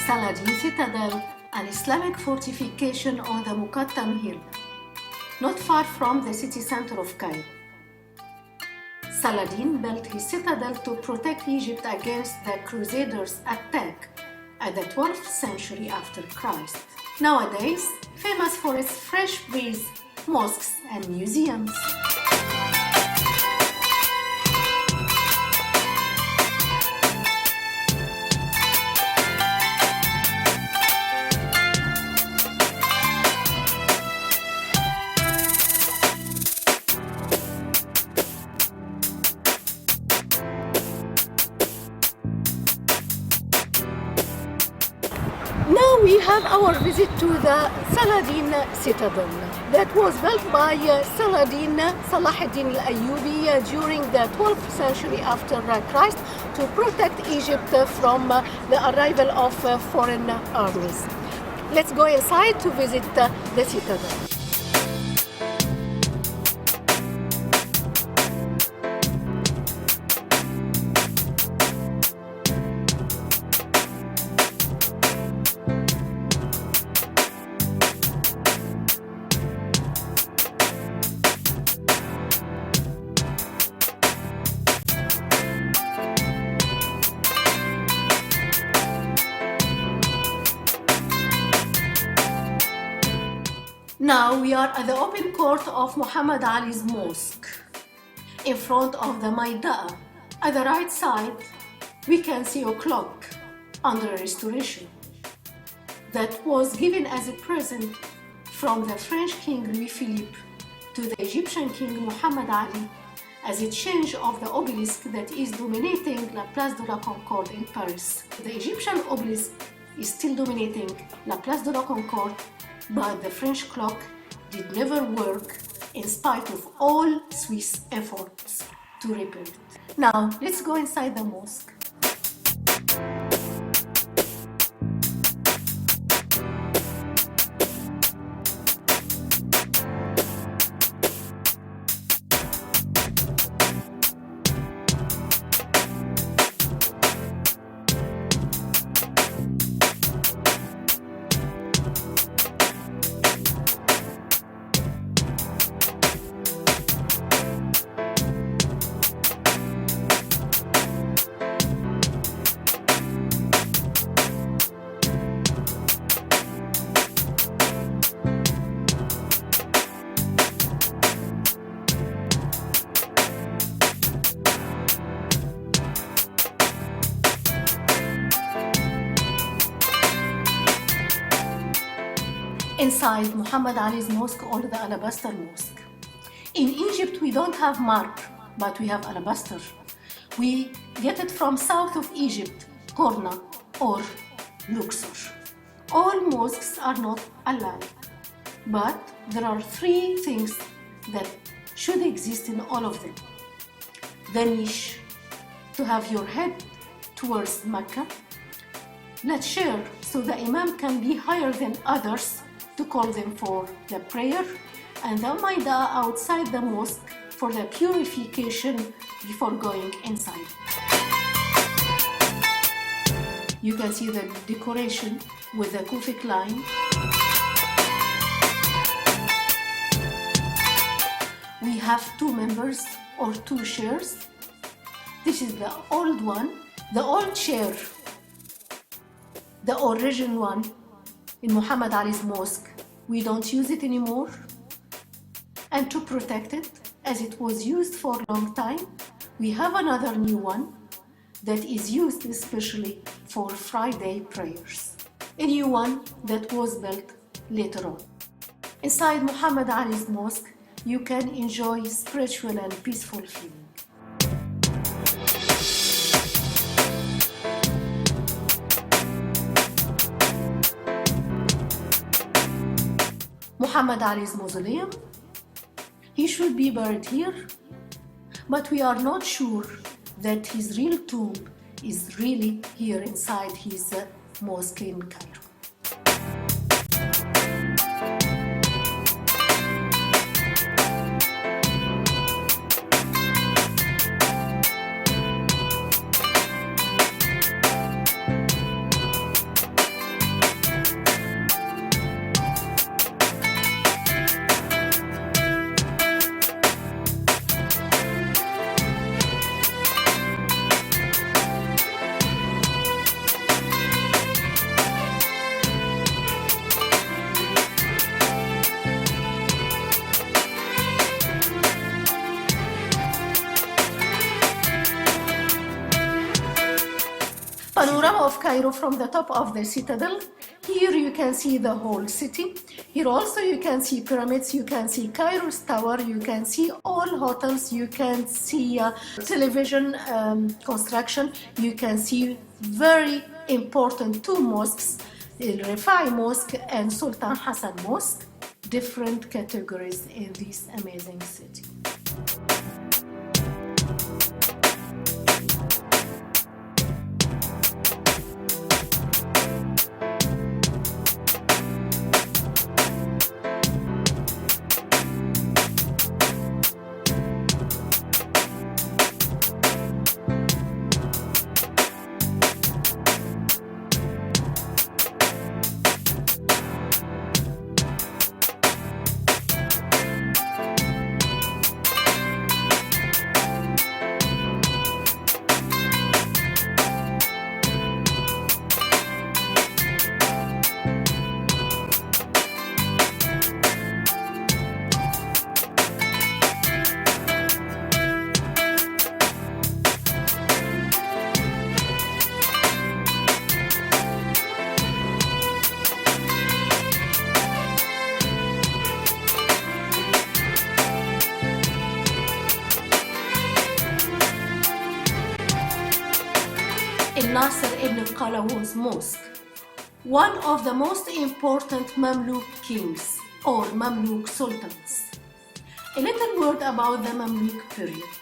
Saladin Citadel, an Islamic fortification on the Muqattam Hill, not far from the city center of Cairo. Saladin built his citadel to protect Egypt against the Crusaders' attack at the 12th century after Christ. Nowadays, famous for its fresh breeze, mosques and museums. Now we have our visit to the Saladin Citadel that was built by Salahuddin Ayouby during the 12th century after Christ to protect Egypt from the arrival of foreign armies. Let's go inside to visit the citadel. Now we are at the open court of Muhammad Ali's mosque, in front of the Maidaa. At the right side, we can see a clock under restoration that was given as a present from the French King Louis Philippe to the Egyptian King Muhammad Ali as a change of the obelisk that is dominating La Place de la Concorde in Paris. The Egyptian obelisk is still dominating La Place de la Concorde, but the French clock did never work in spite of all Swiss efforts to repair it. Now, let's go inside the mosque. Inside Muhammad Ali's mosque or the Alabaster Mosque. In Egypt, we don't have marble, but we have alabaster. We get it from south of Egypt, Korna or Luxor. All mosques are not alike, but there are three things that should exist in all of them. The niche, to have your head towards Mecca. Let's share so the Imam can be higher than others to call them for the prayer, and the Maidaa outside the mosque for the purification before going inside. You can see the decoration with the Kufic line. We have two members or two chairs. This is the old one, the old chair, the original one in Muhammad Ali's mosque. We don't use it anymore. And to protect it, as it was used for a long time, we have another new one that is used especially for Friday prayers. A new one that was built later on. Inside Muhammad Ali's mosque, you can enjoy spiritual and peaceful feeling. Muhammad Ali's mausoleum. He should be buried here, but we are not sure that his real tomb is really here inside his mosque in Cairo. of Cairo from the top of the Citadel. Here you can see the whole city. Here also you can see pyramids, you can see Cairo's tower, you can see all hotels, you can see television construction, you can see very important two mosques, El Rifai Mosque and Sultan Hassan Mosque, different categories in this amazing city. Nasser ibn Qalawun's mosque, one of the most important Mamluk kings or Mamluk sultans. A little word about the Mamluk period.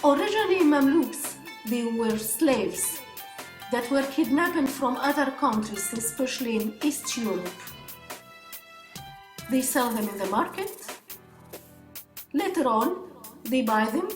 Originally Mamluks, they were slaves that were kidnapped from other countries, especially in East Europe. They sell them in the market. Later on, they buy them,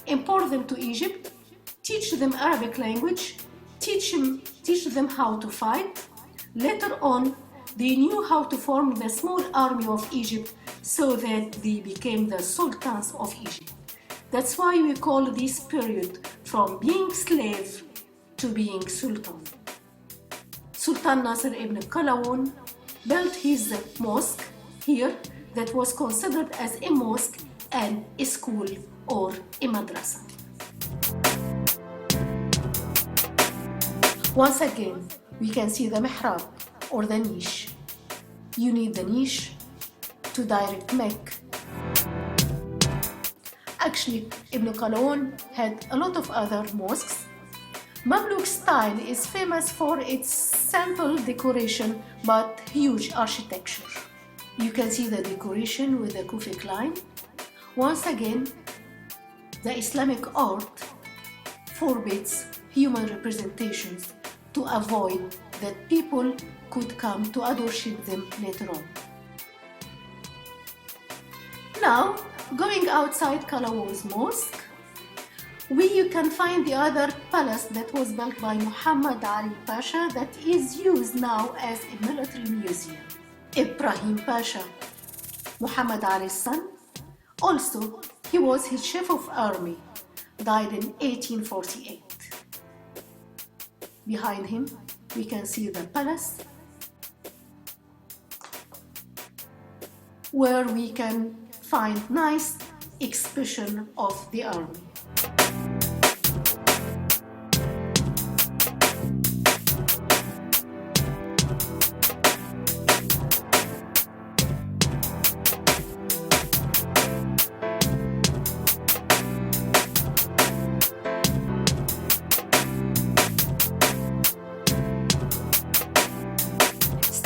import them to Egypt, teach them Arabic language, teach them how to fight. Later on, they knew how to form the small army of Egypt so that they became the sultans of Egypt. That's why we call this period from being slave to being sultan. Sultan Nasser ibn Qalawun built his mosque here that was considered as a mosque and a school or a madrasa. Once again, we can see the mihrab or the niche. You need the niche to direct Mecca. Actually, Ibn Qalawun had a lot of other mosques. Mamluk style is famous for its simple decoration but huge architecture. You can see the decoration with the Kufic line. Once again, the Islamic art forbids human representations to avoid that people could come to worship them later on. Now, going outside Qalawun's mosque, you can find the other palace that was built by Muhammad Ali Pasha that is used now as a military museum. Ibrahim Pasha, Muhammad Ali's son, also he was his chief of army, died in 1848. Behind him, we can see the palace where we can find nice expression of the army.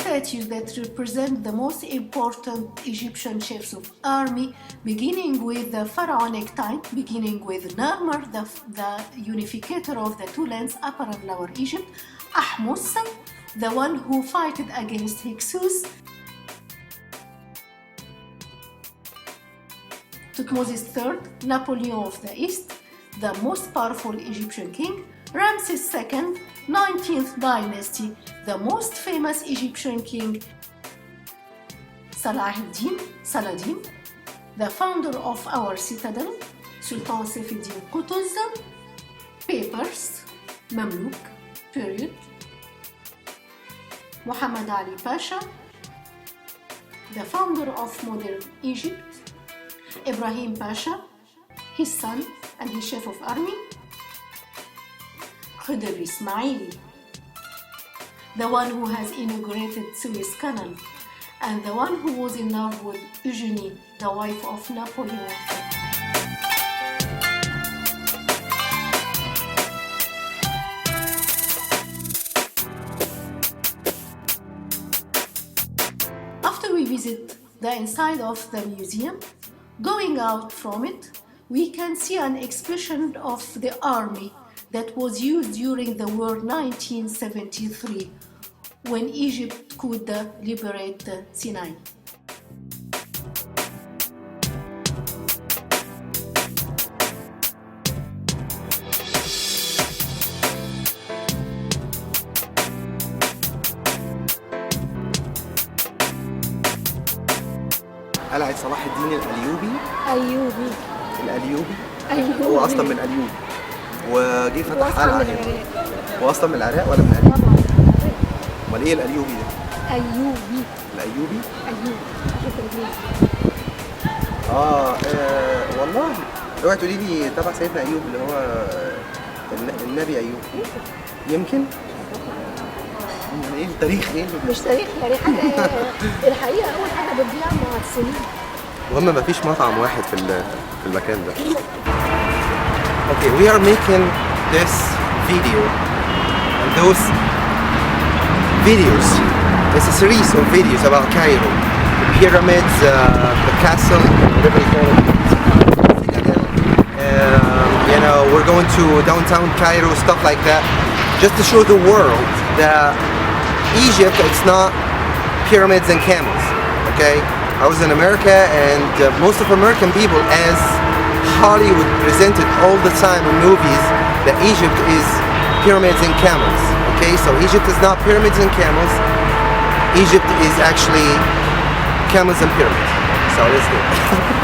Statues that represent the most important Egyptian chiefs of army, beginning with the pharaonic time, beginning with Narmer, the unificator of the two lands, Upper and Lower Egypt, Ahmus, the one who fought against Hyksos, Thutmose III, Napoleon of the East, the most powerful Egyptian king, Ramses II, 19th dynasty, the most famous Egyptian king, Saladin, the founder of our citadel, Sultan Saifuddin Qutuz, papers, Mamluk period, Muhammad Ali Pasha, the founder of modern Egypt, Ibrahim Pasha, his son and his chief of army, Khidr Ismaili, the one who has inaugurated Suez Canal, and the one who was in love with Eugenie, the wife of Napoleon. After we visit the inside of the museum, going out from it, we can see an expression of the army that was used during the war 1973 when Egypt could liberate Sinai. قلعة صلاح الدين الأيوبي. أيوبي. هو أصلا من أيوب وجه فتح قلعة هنا. هو أصلا من العراق ولا من أيوب؟ أمال إيه الأيوبي ده؟ أيوبي. الأيوبي؟ أيوبي. شوف رجليه. والله اوعي تقولي لي تبع سيدنا أيوب اللي هو النبي أيوب. يمكن؟ ايه التاريخ ايه؟ مش تاريخ يعني حاجه الحقيقه اول حاجه بتضيع مع السنين. المهم مفيش مطعم واحد في المكان ده. Okay, we are making this video and those videos. It's a series of videos about Cairo, the pyramids, the castle, whatever you call it, Citadel. You know, we're going to downtown Cairo, stuff like that, just to show the world that Egypt, it's not pyramids and camels, okay? I was in America and most of American people, as Hollywood presented all the time in movies, that Egypt is pyramids and camels, okay? So Egypt is not pyramids and camels. Egypt is actually camels and pyramids. So let's do it.